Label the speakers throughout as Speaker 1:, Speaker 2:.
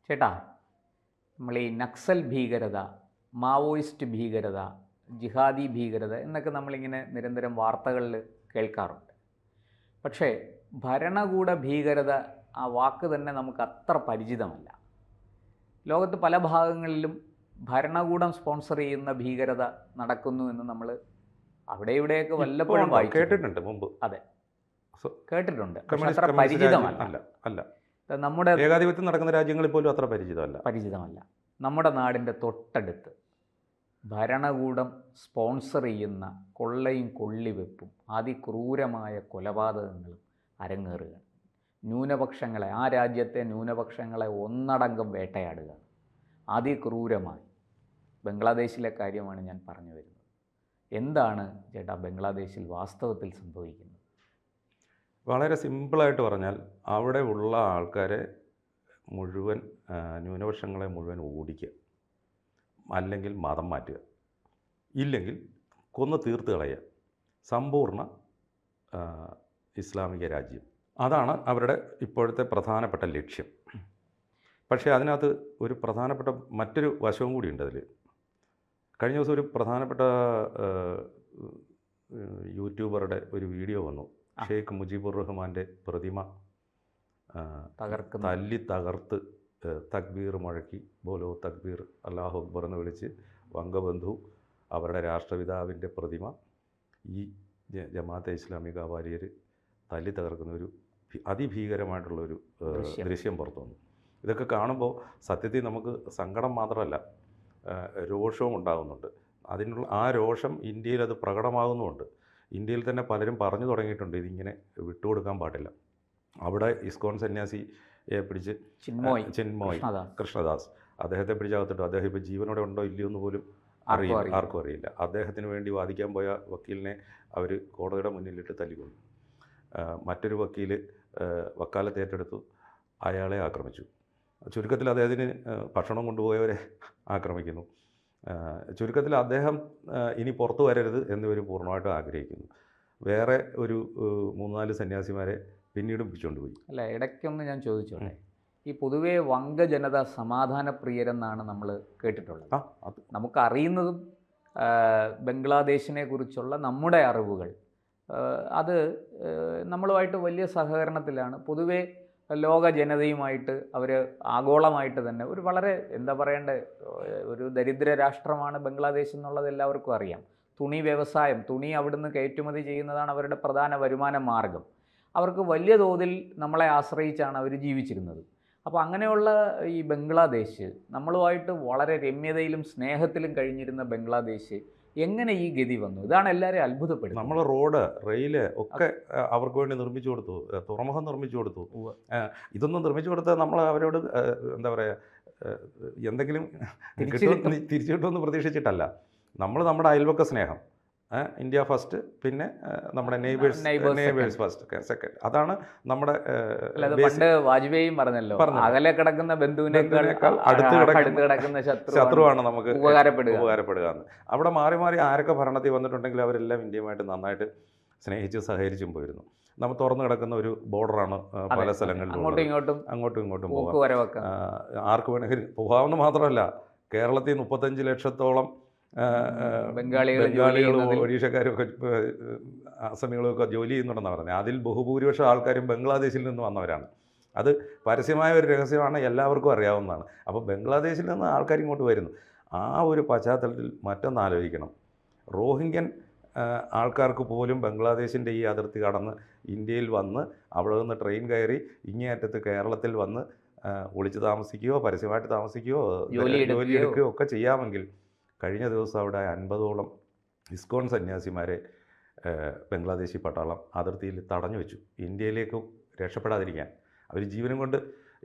Speaker 1: ചേട്ടാ, നമ്മൾ ഈ നക്സൽ ഭീകരത, മാവോയിസ്റ്റ് ഭീകരത, ജിഹാദി ഭീകരത എന്നൊക്കെ നമ്മളിങ്ങനെ നിരന്തരം വാർത്തകളിൽ കേൾക്കാറുണ്ട്. പക്ഷേ ഭരണകൂട ഭീകരത ആ വാക്ക് തന്നെ നമുക്ക് അത്ര പരിചിതമല്ല. ലോകത്ത് പല ഭാഗങ്ങളിലും ഭരണകൂടം സ്പോൺസർ ചെയ്യുന്ന ഭീകരത നടക്കുന്നു എന്ന് നമ്മൾ അവിടെ ഇവിടെയൊക്കെ വല്ലപ്പോഴും
Speaker 2: കേട്ടിട്ടുണ്ട് മുമ്പ്.
Speaker 1: അതെ, കേട്ടിട്ടുണ്ട്. പക്ഷെ
Speaker 2: കമ്മ്യൂണിസ്റ്റ്
Speaker 1: അത്ര പരിചിതമല്ല.
Speaker 2: അല്ല
Speaker 1: നമ്മുടെ
Speaker 2: ഏകാധിപത്യം നടക്കുന്ന രാജ്യങ്ങളിൽ പോലും അത്ര പരിചിതമല്ല.
Speaker 1: നമ്മുടെ നാടിൻ്റെ തൊട്ടടുത്ത് ഭരണകൂടം സ്പോൺസർ ചെയ്യുന്ന കൊള്ളയും കൊള്ളിവെപ്പും അതിക്രൂരമായ കൊലപാതകങ്ങളും അരങ്ങേറുകയാണ്. ന്യൂനപക്ഷങ്ങളെ, ആ രാജ്യത്തെ ന്യൂനപക്ഷങ്ങളെ ഒന്നടങ്കം വേട്ടയാടുക അതിക്രൂരമായി. ബംഗ്ലാദേശിലെ കാര്യമാണ് ഞാൻ പറഞ്ഞു വരുന്നത്. എന്താണ് ചേട്ടാ ബംഗ്ലാദേശിൽ വാസ്തവത്തിൽ സംഭവിക്കുന്നത്?
Speaker 2: വളരെ സിമ്പിളായിട്ട് പറഞ്ഞാൽ, അവിടെ ഉള്ള ആൾക്കാരെ മുഴുവൻ, ന്യൂനപക്ഷങ്ങളെ മുഴുവൻ ഓടിക്കുക, അല്ലെങ്കിൽ മതം മാറ്റുക, ഇല്ലെങ്കിൽ കൊന്ന് തീർത്ത് കളയുക. സമ്പൂർണ്ണ ഇസ്ലാമിക രാജ്യം, അതാണ് അവരുടെ ഇപ്പോഴത്തെ പ്രധാനപ്പെട്ട ലക്ഷ്യം. പക്ഷേ അതിനകത്ത് ഒരു പ്രധാനപ്പെട്ട മറ്റൊരു വശവും കൂടിയുണ്ട്. അതിൽ കഴിഞ്ഞ ദിവസം ഒരു പ്രധാനപ്പെട്ട യൂട്യൂബറുടെ ഒരു വീഡിയോ വന്നു. ഷെയ്ഖ് മുജീബുർ റഹ്മാൻ്റെ പ്രതിമ തകർത്ത് തക്ബീർ മുഴക്കി, ബോലോ തക്ബീർ അല്ലാഹു അക്ബർ എന്ന് വിളിച്ച് വംഗബന്ധു അവരുടെ രാഷ്ട്രപിതാവിൻ്റെ പ്രതിമ ഈ ജമാഅത്തെ ഇസ്ലാമി കാവാലിയർ തല്ലി തകർക്കുന്ന ഒരു അതിഭീകരമായിട്ടുള്ളൊരു ദൃശ്യം പുറത്തു വന്നു. ഇതൊക്കെ കാണുമ്പോൾ സത്യത്തിൽ നമുക്ക് സങ്കടം മാത്രമല്ല, രോഷവും ഉണ്ടാകുന്നുണ്ട്. അതിനുള്ള ആ രോഷം ഇന്ത്യയിൽ അത് പ്രകടമാകുന്നുമുണ്ട്. ഇന്ത്യയിൽ തന്നെ പലരും പറഞ്ഞു തുടങ്ങിയിട്ടുണ്ട് ഇതിങ്ങനെ വിട്ടുകൊടുക്കാൻ പാടില്ല. അവിടെ ഇസ്കോൺ സന്യാസിയെ പിടിച്ച് ചിന്മോയ് കൃഷ്ണദാസ്, അദ്ദേഹത്തെ പിടിച്ചകത്തിട്ടു. അദ്ദേഹം ഇപ്പോൾ ജീവനോടെ ഉണ്ടോ ഇല്ലയോ എന്ന് പോലും ആർക്കും അറിയില്ല. അദ്ദേഹത്തിന് വേണ്ടി വാദിക്കാൻ പോയ വക്കീലിനെ അവർ കോടതിയുടെ മുന്നിലിട്ട് തല്ലിക്കൊന്നു. മറ്റൊരു വക്കീൽ വക്കാലത്ത് ഏറ്റെടുത്തു, അയാളെ ആക്രമിച്ചു. ചുരുക്കത്തിൽ അദ്ദേഹത്തിന് ഭക്ഷണം കൊണ്ടുപോയവരെ ആക്രമിക്കുന്നു. ചുരുക്കത്തിൽ അദ്ദേഹം ഇനി പുറത്തു വരരുത് എന്നിവർ പൂർണ്ണമായിട്ടും ആഗ്രഹിക്കുന്നു. വേറെ ഒരു 3-4 സന്യാസിമാരെ പിന്നീടും പിടിച്ചുകൊണ്ടുപോയി.
Speaker 1: അല്ല, ഇടയ്ക്കൊന്ന് ഞാൻ ചോദിച്ചോട്ടെ, ഈ പൊതുവേ വംഗജനത സമാധാന പ്രിയരെന്നാണ് നമ്മൾ കേട്ടിട്ടുള്ളത്. നമുക്കറിയുന്നതും ബംഗ്ലാദേശിനെ കുറിച്ചുള്ള നമ്മുടെ അറിവുകൾ അത് നമ്മളുമായിട്ട് വലിയ സഹകരണത്തിലാണ്. പൊതുവേ ലോക ജനതയുമായിട്ട് അവർ ആഗോളമായിട്ട് തന്നെ ഒരു വളരെ എന്താ പറയേണ്ടത്, ഒരു ദരിദ്ര രാഷ്ട്രമാണ് ബംഗ്ലാദേശ് എന്നുള്ളത് എല്ലാവർക്കും അറിയാം. തുണി വ്യവസായം, തുണി അവിടുന്ന് കയറ്റുമതി ചെയ്യുന്നതാണ് അവരുടെ പ്രധാന വരുമാന മാർഗം. അവർക്ക് വലിയ തോതിൽ നമ്മളെ ആശ്രയിച്ചാണ് അവർ ജീവിച്ചിരുന്നത്. അപ്പോൾ അങ്ങനെയുള്ള ഈ ബംഗ്ലാദേശ്, നമ്മളുമായിട്ട് വളരെ രമ്യതയിലും സ്നേഹത്തിലും കഴിഞ്ഞിരുന്ന ബംഗ്ലാദേശ് എങ്ങനെ ഈ ഗതി വന്നു? ഇതാണ് എല്ലാവരെയും അത്ഭുതപ്പെടുന്നത്.
Speaker 2: നമ്മൾ റോഡ്, റെയില് ഒക്കെ അവർക്ക് വേണ്ടി നിർമ്മിച്ചു കൊടുത്തു, തുറമുഖം നിർമ്മിച്ചു കൊടുത്തു. ഇതൊന്നും നിർമ്മിച്ചു കൊടുത്താൽ നമ്മൾ അവരോട് എന്താ പറയുക, എന്തെങ്കിലും തിരിച്ചു കിട്ടുമെന്ന് പ്രതീക്ഷിച്ചിട്ടല്ല. നമ്മൾ നമ്മുടെ അയൽവക്ക സ്നേഹം, ഇന്ത്യ ഫസ്റ്റ്, പിന്നെ നമ്മുടെ നെയ്ബേഴ്സ് ഫസ്റ്റ്, സെക്കൻഡ്, അതാണ് നമ്മുടെ.
Speaker 1: പണ്ട് വാജ്പേയിയും പറഞ്ഞല്ലോ, അകലെ കിടക്കുന്ന ബന്ധുവിനേക്കാൾ
Speaker 2: അടുത്ത് കിടക്കുന്ന ശത്രുവാണ് നമുക്ക് ഉപകാരപ്പെടുക എന്ന്. അവിടെ മാറി മാറി ആരൊക്കെ ഭരണത്തിൽ വന്നിട്ടുണ്ടെങ്കിൽ അവരെല്ലാം ഇന്ത്യയുമായിട്ട് നന്നായിട്ട് സ്നേഹിച്ച് സഹകരിച്ചും പോയിരുന്നു. നമ്മൾ തുറന്നു കിടക്കുന്ന ഒരു ബോർഡറാണ് പല സ്ഥലങ്ങളിലും, അങ്ങോട്ടും ഇങ്ങോട്ടും പോകാം. ആർക്ക് വേണമെങ്കിൽ പോകാമെന്ന് മാത്രമല്ല, കേരളത്തിൽ 35 ലക്ഷത്തോളം ബംഗാളികളും ഒഡീഷക്കാരും ഒക്കെ അസമികളൊക്കെ ജോലി ചെയ്യുന്നുണ്ടെന്നാണ് പറഞ്ഞത്. അതിൽ ബഹുഭൂരിപക്ഷം ആൾക്കാരും ബംഗ്ലാദേശിൽ നിന്ന് വന്നവരാണ്. അത് പരസ്യമായ ഒരു രഹസ്യമാണ്, എല്ലാവർക്കും അറിയാവുന്നതാണ്. അപ്പോൾ ബംഗ്ലാദേശിൽ നിന്ന് ആൾക്കാർ ഇങ്ങോട്ട് വരുന്നു. ആ ഒരു പശ്ചാത്തലത്തിൽ മറ്റൊന്ന് ആലോചിക്കണം. റോഹിംഗ്യൻ ആൾക്കാർക്ക് പോലും ബംഗ്ലാദേശിൻ്റെ ഈ അതിർത്തി കടന്ന് ഇന്ത്യയിൽ വന്ന് അവിടെ നിന്ന് ട്രെയിൻ കയറി ഇങ്ങേയറ്റത്ത് കേരളത്തിൽ വന്ന് ഒളിച്ച് താമസിക്കുകയോ പരസ്യമായിട്ട് താമസിക്കുകയോ ജോലിയെടുക്കുകയോ ഒക്കെ ചെയ്യാമെങ്കിൽ കഴിഞ്ഞ ദിവസം അവിടെ 50ഓളം ഇസ്കോൺ സന്യാസിമാരെ ബംഗ്ലാദേശി പട്ടാളം അതിർത്തിയിൽ തടഞ്ഞു വെച്ചു, ഇന്ത്യയിലേക്ക് രക്ഷപ്പെടാതിരിക്കാൻ. അവർ ജീവനും കൊണ്ട്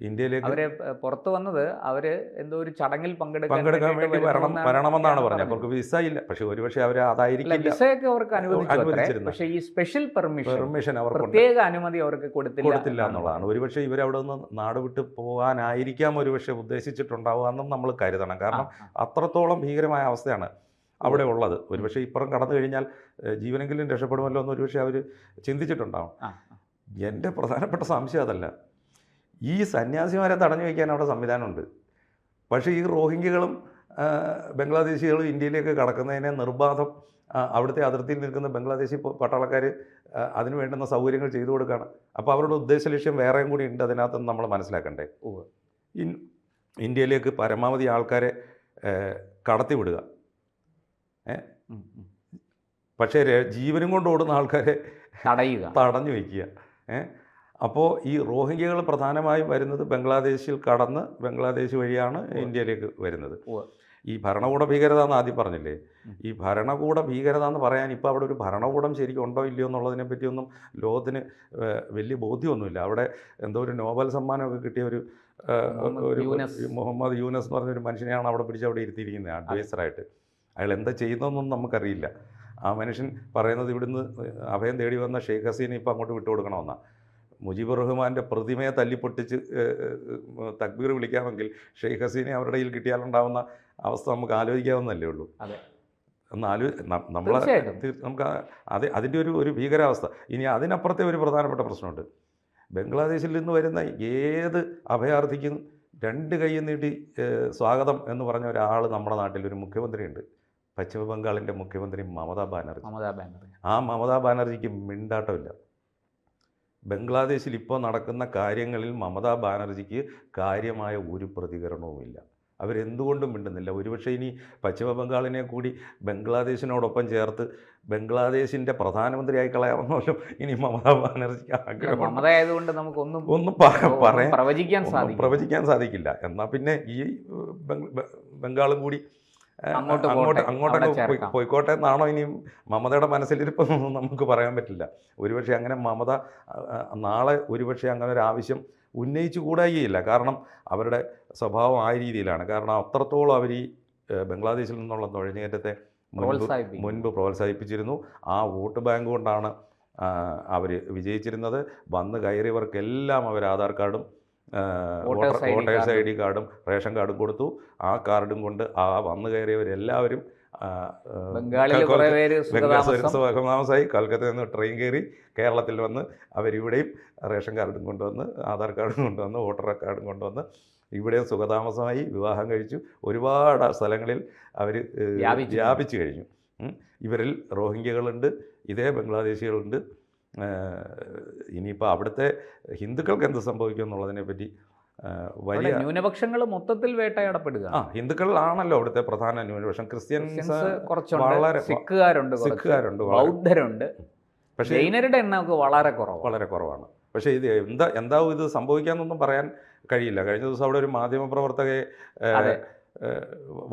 Speaker 2: ഇന്ത്യയിലേക്ക്
Speaker 1: അവരെ പുറത്തു വന്നത് അവർ എന്തോ ഒരു ചടങ്ങിൽ പങ്കെടുക്കാൻ
Speaker 2: വേണ്ടി വരണമെന്നാണ് പറഞ്ഞത്. അവർക്ക് വിസ ഇല്ല. പക്ഷെ ഒരുപക്ഷെ അവർ അതായിരിക്കില്ല,
Speaker 1: വിസയൊക്കെ അവർക്ക് അനുവദിച്ചിരുന്നു. പക്ഷേ ഈ സ്പെഷ്യൽ പെർമിഷൻ അവർക്ക് പ്രത്യേക അനുമതി അവർക്ക് കൊടുത്തില്ല
Speaker 2: എന്നുള്ളതാണ്. ഒരുപക്ഷെ ഇവരവിടെ നിന്ന് നാട് വിട്ട് പോകാനായിരിക്കാം ഒരുപക്ഷെ ഉദ്ദേശിച്ചിട്ടുണ്ടാവുക എന്നും നമ്മൾ കരുതണം. കാരണം അത്രത്തോളം ഭീകരമായ അവസ്ഥയാണ് അവിടെ ഉള്ളത്. ഒരുപക്ഷെ ഇപ്പുറം കടന്നു കഴിഞ്ഞാൽ ജീവനെങ്കിലും രക്ഷപ്പെടുമല്ലോ എന്ന് ഒരുപക്ഷെ അവർ ചിന്തിച്ചിട്ടുണ്ടാവും. എൻ്റെ പ്രധാനപ്പെട്ട സംശയം അതല്ല. ഈ സന്യാസിമാരെ തടഞ്ഞു വയ്ക്കാൻ അവിടെ സംവിധാനമുണ്ട്. പക്ഷേ ഈ റോഹിംഗ്യകളും ബംഗ്ലാദേശികളും ഇന്ത്യയിലേക്ക് കടക്കുന്നതിനെ നിർബാധം അവിടുത്തെ അതിർത്തിയിൽ നിൽക്കുന്ന ബംഗ്ലാദേശി പട്ടാളക്കാർ അതിന് വേണ്ടുന്ന സൗകര്യങ്ങൾ ചെയ്തു കൊടുക്കുകയാണ്. അപ്പോൾ അവരുടെ ഉദ്ദേശ ലക്ഷ്യം വേറെയും കൂടി ഉണ്ട് അതിനകത്ത് നമ്മൾ മനസ്സിലാക്കണ്ടേ. ഇന്ത്യയിലേക്ക് പരമാവധി ആൾക്കാരെ കടത്തിവിടുക, പക്ഷേ ജീവനും കൊണ്ട് ഓടുന്ന ആൾക്കാരെ തടഞ്ഞു വയ്ക്കുക. അപ്പോൾ ഈ റോഹിംഗ്യകൾ പ്രധാനമായും വരുന്നത് ബംഗ്ലാദേശിൽ കടന്ന് ബംഗ്ലാദേശ് വഴിയാണ് ഇന്ത്യയിലേക്ക് വരുന്നത്. ഈ ഭരണകൂട ഭീകരത എന്ന് ആദ്യം പറഞ്ഞില്ലേ, ഈ ഭരണകൂട ഭീകരത എന്ന് പറയാൻ ഇപ്പോൾ അവിടെ ഒരു ഭരണകൂടം ശരിക്കും ഉണ്ടോ ഇല്ലയോ എന്നുള്ളതിനെ പറ്റിയൊന്നും ലോകത്തിന് വലിയ ബോധ്യമൊന്നുമില്ല. അവിടെ എന്തോ ഒരു നോബൽ സമ്മാനമൊക്കെ കിട്ടിയ ഒരു മുഹമ്മദ് യൂനസ് എന്ന് പറഞ്ഞൊരു മനുഷ്യനെയാണ് അവിടെ പിടിച്ച് അവിടെ ഇരുത്തിയിരിക്കുന്നത് അഡ്വൈസറായിട്ട്. അയാൾ എന്താ ചെയ്യുന്നതെന്നൊന്നും നമുക്കറിയില്ല. ആ മനുഷ്യൻ പറയുന്നത് ഇവിടുന്ന് അഭയം തേടി വന്ന ഷെയ്ഖ് ഹസീനെ ഇപ്പോൾ അങ്ങോട്ട് വിട്ടുകൊടുക്കണമെന്നാണ്. മുജീബുർ റഹ്മാൻ്റെ പ്രതിമയെ തല്ലിപ്പൊട്ടിച്ച് തക്ബീർ വിളിക്കാമെങ്കിൽ ഷെയ്ഖ് ഹസീനെ അവരുടെ കയ്യിൽ കിട്ടിയാലുണ്ടാവുന്ന അവസ്ഥ നമുക്ക് ആലോചിക്കാവുന്നതല്ലേ ഉള്ളൂ. നമ്മളെ നമുക്ക് അതിൻ്റെ ഒരു ഭീകരാവസ്ഥ. ഇനി അതിനപ്പുറത്തെ ഒരു പ്രധാനപ്പെട്ട പ്രശ്നമുണ്ട്. ബംഗ്ലാദേശിൽ നിന്ന് വരുന്ന ഏത് അഭയാർത്ഥിക്കും 2 കൈ നീട്ടി സ്വാഗതം എന്ന് പറഞ്ഞ ഒരാൾ നമ്മുടെ നാട്ടിൽ ഒരു മുഖ്യമന്ത്രിയുണ്ട്. പശ്ചിമ ബംഗാളിൻ്റെ മുഖ്യമന്ത്രി മമതാ ബാനർജി. ആ മമതാ ബാനർജിക്ക് മിണ്ടാട്ടമില്ല. ബംഗ്ലാദേശിൽ ഇപ്പോൾ നടക്കുന്ന കാര്യങ്ങളിൽ മമതാ ബാനർജിക്ക് കാര്യമായ ഒരു പ്രതികരണവുമില്ല. അവരെന്തുകൊണ്ടും മിണ്ടുന്നില്ല. ഒരുപക്ഷെ ഇനി പശ്ചിമ ബംഗാളിനെ കൂടി ബംഗ്ലാദേശിനോടൊപ്പം ചേർത്ത് ബംഗ്ലാദേശിൻ്റെ പ്രധാനമന്ത്രിയായി കളയാമെന്നല്ലോ ഇനി മമതാ ബാനർജിക്ക്
Speaker 3: ആഗ്രഹമായതുകൊണ്ട് നമുക്കൊന്നും
Speaker 2: പ്രവചിക്കാൻ സാധിക്കില്ല. എന്നാൽ പിന്നെ ഈ ബംഗാളും കൂടി അങ്ങോട്ടൊക്കെ പോയിക്കോട്ടെ എന്നാണോ ഇനി മമതയുടെ മനസ്സിലിരിപ്പൊന്നും നമുക്ക് പറയാൻ പറ്റില്ല. ഒരുപക്ഷെ അങ്ങനെ മമത നാളെ ഒരുപക്ഷെ അങ്ങനെ ഒരു ആവശ്യം ഉന്നയിച്ചു കൂടായില്ല. കാരണം അവരുടെ സ്വഭാവം ആ രീതിയിലാണ്. കാരണം അത്രത്തോളം അവർ ഈ ബംഗ്ലാദേശിൽ നിന്നുള്ള നുഴഞ്ഞുകയറ്റത്തെ മുൻപ് പ്രോത്സാഹിപ്പിച്ചിരുന്നു. ആ വോട്ട് ബാങ്ക് കൊണ്ടാണ് അവർ വിജയിച്ചിരുന്നത്. വന്ന് കയറിയവർക്കെല്ലാം അവർ ആധാർ കാർഡും വോട്ടേഴ്സ് ID കാർഡും റേഷൻ കാർഡും കൊടുത്തു. ആ കാർഡും കൊണ്ട് ആ വന്നു കയറിയവരെല്ലാവരും സുഖതാമസമായി കൽക്കത്തയിൽ നിന്ന് ട്രെയിൻ കയറി കേരളത്തിൽ വന്ന് അവരിവിടെയും റേഷൻ കാർഡും കൊണ്ടുവന്ന് ആധാർ കാർഡും കൊണ്ടുവന്ന് വോട്ടർ കാർഡും കൊണ്ടുവന്ന് ഇവിടെയും സുഖതാമസമായി വിവാഹം കഴിച്ചു. ഒരുപാട് സ്ഥലങ്ങളിൽ അവർ വ്യാപിച്ചു കഴിഞ്ഞു. ഇവരിൽ റോഹിംഗ്യകളുണ്ട്, ഇതേ ബംഗ്ലാദേശികളുണ്ട്. ഇനിയിപ്പോൾ അവിടുത്തെ ഹിന്ദുക്കൾക്ക് എന്ത് സംഭവിക്കും എന്നുള്ളതിനെ പറ്റി വലിയ
Speaker 3: ന്യൂനപക്ഷങ്ങൾ മൊത്തത്തിൽ വേട്ടയാടപ്പെടുക.
Speaker 2: ഹിന്ദുക്കളാണല്ലോ അവിടുത്തെ പ്രധാന ന്യൂനപക്ഷം. ക്രിസ്ത്യൻസ്
Speaker 3: വളരെ സിഖുകാരുണ്ട്, ബൗദ്ധരുണ്ട്. പക്ഷേ ജൈനരുടെ എണ്ണമൊക്കെ വളരെ
Speaker 2: കുറവാണ്. പക്ഷേ ഇത് എന്താവും ഇത് സംഭവിക്കാമെന്നൊന്നും പറയാൻ കഴിയില്ല. കഴിഞ്ഞ ദിവസം അവിടെ ഒരു മാധ്യമപ്രവർത്തകയെ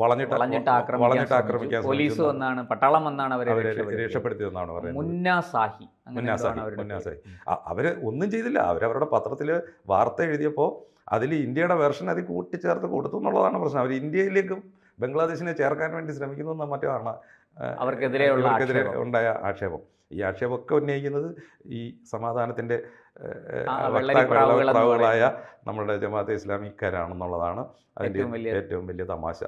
Speaker 2: വളഞ്ഞിട്ട് ആക്രമിക്കാൻ
Speaker 3: പോലീസ് വന്നാണ്, പട്ടാളം വന്നാണ് അവരെ
Speaker 2: രക്ഷപ്പെടുത്തിയതെന്നാണ് പറയുന്നത്.
Speaker 3: മുന്നാസാഹി
Speaker 2: അവർ ഒന്നും ചെയ്തില്ല. അവരവരുടെ പത്രത്തിൽ വാർത്ത എഴുതിയപ്പോൾ അതിൽ ഇന്ത്യയുടെ വെർഷൻ അതിൽ കൂട്ടിച്ചേർത്ത് കൊടുത്തു എന്നുള്ളതാണ് പ്രശ്നം. അവർ ഇന്ത്യയിലേക്കും ബംഗ്ലാദേശിനെ ചേർക്കാൻ വേണ്ടി ശ്രമിക്കുന്ന മറ്റാണ്
Speaker 3: അവർക്കെതിരെ
Speaker 2: ഉണ്ടായ ആക്ഷേപം. ഈ ആക്ഷേപമൊക്കെ ഉന്നയിക്കുന്നത് ഈ സമാധാനത്തിൻ്റെ പ്രാവുകളായ നമ്മുടെ ജമാഅത്തെ ഇസ്ലാമിക്കാരാണെന്നുള്ളതാണ് അതിൻ്റെ ഏറ്റവും വലിയ തമാശ.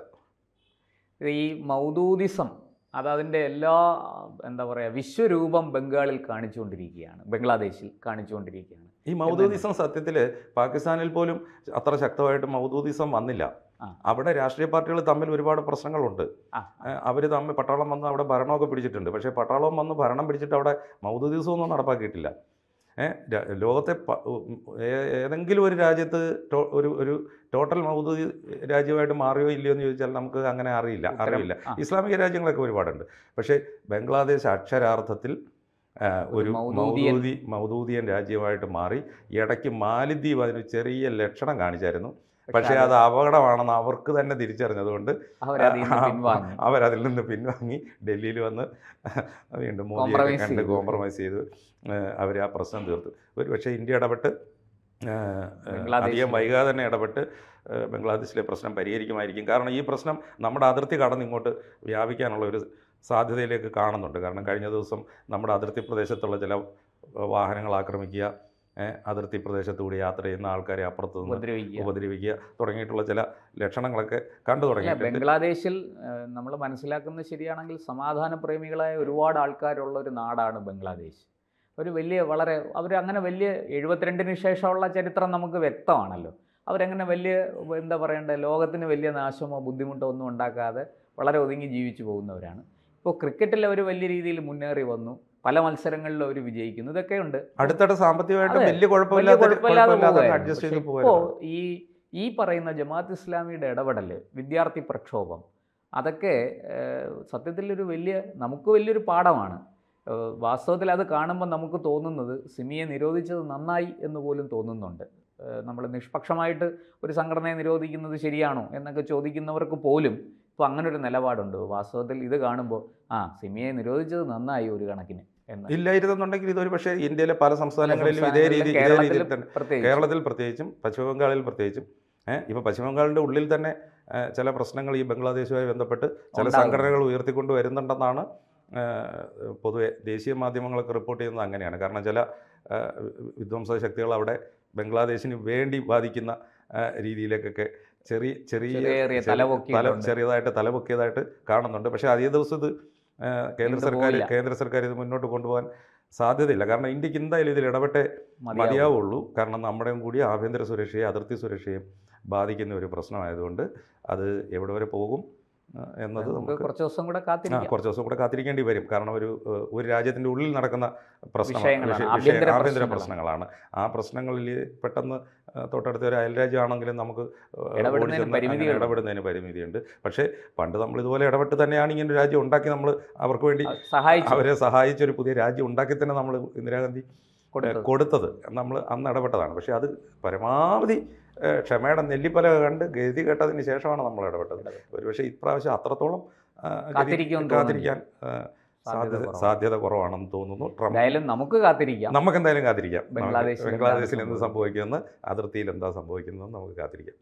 Speaker 3: ഈ മൗദൂദിസം അതിൻ്റെ എല്ലാ വിശ്വരൂപം ബംഗ്ലാദേശിൽ കാണിച്ചുകൊണ്ടിരിക്കുകയാണ്.
Speaker 2: ഈ മൗദൂദിസം സത്യത്തിൽ പാകിസ്ഥാനിൽ പോലും അത്ര ശക്തമായിട്ട് മൗദൂദിസം വന്നില്ല. അവിടെ രാഷ്ട്രീയ പാർട്ടികൾ തമ്മിൽ ഒരുപാട് പ്രശ്നങ്ങളുണ്ട്. അവർ തമ്മിൽ പട്ടാളം വന്ന് അവിടെ ഭരണമൊക്കെ പിടിച്ചിട്ടുണ്ട്. പക്ഷേ പട്ടാളം വന്ന് ഭരണം പിടിച്ചിട്ട് അവിടെ മൗദൂദിസമൊന്നും നടപ്പാക്കിയിട്ടില്ല. ലോകത്തെ ഏതെങ്കിലും ഒരു രാജ്യത്ത് ഒരു ടോട്ടൽ മൗദൂദി രാജ്യമായിട്ട് മാറിയോ ഇല്ലയോ എന്ന് ചോദിച്ചാൽ നമുക്ക് അങ്ങനെ അറിയില്ല. ഇസ്ലാമിക രാജ്യങ്ങളൊക്കെ ഒരുപാടുണ്ട്. പക്ഷേ ബംഗ്ലാദേശ് അക്ഷരാർത്ഥത്തിൽ ഒരു മൗദൂദിയൻ രാജ്യമായിട്ട് മാറി. ഇടയ്ക്ക് മാലിദ്വീപ് അതിന് ചെറിയ ലക്ഷണം കാണിച്ചായിരുന്നു. പക്ഷേ അത് അപകടമാണെന്ന് അവർക്ക് തന്നെ തിരിച്ചറിഞ്ഞതുകൊണ്ട് അവരതിൽ നിന്ന് പിൻവാങ്ങി ഡൽഹിയിൽ വന്ന് വീണ്ടും മോദിയെ കണ്ട് കോംപ്രമൈസ് ചെയ്ത് അവർ ആ പ്രശ്നം തീർത്തു. പക്ഷേ ഇന്ത്യ ഇടപെട്ട് അധികം വൈകാതെ തന്നെ ഇടപെട്ട് ബംഗ്ലാദേശിലെ പ്രശ്നം പരിഹരിക്കുമായിരിക്കും. കാരണം ഈ പ്രശ്നം നമ്മുടെ അതിർത്തി കടന്ന് ഇങ്ങോട്ട് വ്യാപിക്കാനുള്ള ഒരു സാധ്യതയിലേക്ക് കാണുന്നുണ്ട്. കാരണം കഴിഞ്ഞ ദിവസം നമ്മുടെ അതിർത്തി പ്രദേശത്തുള്ള ചില വാഹനങ്ങൾ ആക്രമിക്കുക, അതിർത്തി പ്രദേശത്തുകൂടി യാത്ര ചെയ്യുന്ന ആൾക്കാരെ അപ്പുറത്ത് നിന്ന് ഉപദ്രവിക്കുക തുടങ്ങിയിട്ടുള്ള ചില ലക്ഷണങ്ങളൊക്കെ കണ്ടു തുടങ്ങി.
Speaker 3: ബംഗ്ലാദേശിൽ നമ്മൾ മനസ്സിലാക്കുന്നത് ശരിയാണെങ്കിൽ സമാധാന പ്രേമികളായ ഒരുപാട് ആൾക്കാരുള്ള ഒരു നാടാണ് ബംഗ്ലാദേശ്.
Speaker 1: ഒരു വലിയ വളരെ അവരങ്ങനെ വലിയ 72-ന് ശേഷമുള്ള ചരിത്രം നമുക്ക് വ്യക്തമാണല്ലോ. അവരങ്ങനെ വലിയ എന്താ പറയണ്ടേ, ലോകത്തിന് വലിയ നാശമോ ബുദ്ധിമുട്ടോ ഒന്നും ഉണ്ടാക്കാതെ വളരെ ഒതുങ്ങി ജീവിച്ചു പോകുന്നവരാണ്. ഇപ്പോൾ ക്രിക്കറ്റിൽ അവർ വലിയ രീതിയിൽ മുന്നേറി വന്നു, പല മത്സരങ്ങളിലും അവർ വിജയിക്കുന്നു, ഇതൊക്കെ ഉണ്ട്.
Speaker 2: അടുത്തിടെ സാമ്പത്തികമായിട്ട്
Speaker 1: അതെ,
Speaker 2: വലിയ
Speaker 1: കുഴപ്പമില്ലാതെ
Speaker 2: അഡ്ജസ്റ്റ് ചെയ്ത്
Speaker 1: ഇപ്പോൾ ഈ പറയുന്ന ജമാഅത്ത് ഇസ്ലാമിയുടെ ഇടപെടൽ, വിദ്യാർത്ഥി പ്രക്ഷോഭം, അതൊക്കെ സത്യത്തിലൊരു നമുക്ക് വലിയൊരു പാഠമാണ്. വാസ്തവത്തിൽ അത് കാണുമ്പോൾ നമുക്ക് തോന്നുന്നത് സിമിയെ നിരോധിച്ചത് നന്നായി എന്ന് പോലും തോന്നുന്നുണ്ട്. നമ്മൾ നിഷ്പക്ഷമായിട്ട് ഒരു സംഘടനയെ നിരോധിക്കുന്നത് ശരിയാണോ എന്നൊക്കെ ചോദിക്കുന്നവർക്ക് പോലും ഇപ്പോൾ അങ്ങനൊരു നിലപാടുണ്ട്. വാസ്തവത്തിൽ ഇത് കാണുമ്പോൾ സിമിയെ നിരോധിച്ചത് നന്നായി ഒരു കണക്കിന് എന്ന്.
Speaker 2: ഇല്ലായിരുന്നുണ്ടെങ്കിൽ ഇതൊരു പക്ഷേ ഇന്ത്യയിലെ പല സംസ്ഥാനങ്ങളിലും ഇതേ രീതിയിൽ തന്നെ, കേരളത്തിൽ പ്രത്യേകിച്ചും പശ്ചിമ ബംഗാളിൽ പ്രത്യേകിച്ചും ഇപ്പോൾ പശ്ചിമ ബംഗാളിൻ്റെ ഉള്ളിൽ തന്നെ ചില പ്രശ്നങ്ങൾ ഈ ബംഗ്ലാദേശുമായി ബന്ധപ്പെട്ട് ചില സംഘടനകൾ ഉയർത്തിക്കൊണ്ട് വരുന്നുണ്ടെന്നാണ് പൊതുവെ ദേശീയ മാധ്യമങ്ങളൊക്കെ റിപ്പോർട്ട് ചെയ്യുന്നത്. അങ്ങനെയാണ്. കാരണം ചില വിധ്വംസക ശക്തികൾ അവിടെ ബംഗ്ലാദേശിന് വേണ്ടി ബാധിക്കുന്ന രീതിയിലേക്കൊക്കെ ചെറിയതായിട്ട് തലപൊക്കിയതായിട്ട് കാണുന്നുണ്ട്. പക്ഷേ അതേ ദിവസം ഇത് കേന്ദ്ര സർക്കാർ ഇത് മുന്നോട്ട് കൊണ്ടുപോകാൻ സാധ്യതയില്ല. കാരണം ഇന്ത്യക്ക് എന്തായാലും ഇതിൽ ഇടപെട്ടേ മതിയാവുള്ളൂ. കാരണം നമ്മുടെയും കൂടി ആഭ്യന്തര സുരക്ഷയും അതിർത്തി സുരക്ഷയും ബാധിക്കുന്ന ഒരു പ്രശ്നമായതുകൊണ്ട് അത് എവിടെ വരെ പോകും എന്നത് നമുക്ക്
Speaker 1: കുറച്ച് ദിവസം കൂടെ
Speaker 2: കാത്തിരിക്കേണ്ടി വരും. കാരണം ഒരു രാജ്യത്തിൻ്റെ ഉള്ളിൽ നടക്കുന്ന ആഭ്യന്തര പ്രശ്നങ്ങളാണ്. ആ പ്രശ്നങ്ങളിൽ പെട്ടെന്ന് തൊട്ടടുത്ത ഒരു അയൽരാജ്യമാണെങ്കിലും നമുക്ക് ഇടപെടുന്നതിന് പരിമിതിയുണ്ട്. പക്ഷേ പണ്ട് നമ്മൾ ഇതുപോലെ ഇടപെട്ട് തന്നെയാണ് ഇങ്ങനെ ഒരു രാജ്യം ഉണ്ടാക്കി നമ്മൾ അവർക്ക് വേണ്ടി അവരെ സഹായിച്ചൊരു പുതിയ രാജ്യം ഉണ്ടാക്കി തന്നെ നമ്മൾ ഇന്ദിരാഗാന്ധി കൊടുത്തത്. നമ്മൾ അന്ന് ഇടപെട്ടതാണ്. പക്ഷേ അത് പരമാവധി ക്ഷമയുടെ നെല്ലിപ്പല കണ്ട് ഗതി കേട്ടതിന് ശേഷമാണ് നമ്മൾ ഇടപെട്ടത്. ഒരുപക്ഷെ ഇപ്രാവശ്യം അത്രത്തോളം കാത്തിരിക്കാൻ സാധ്യത കുറവാണെന്ന് തോന്നുന്നു. നമുക്ക് എന്തായാലും കാത്തിരിക്കാം. ബംഗ്ലാദേശിൽ എന്ത് സംഭവിക്കുമെന്ന്, അതിർത്തിയിൽ എന്താ സംഭവിക്കുന്നതെന്ന് നമുക്ക് കാത്തിരിക്കാം.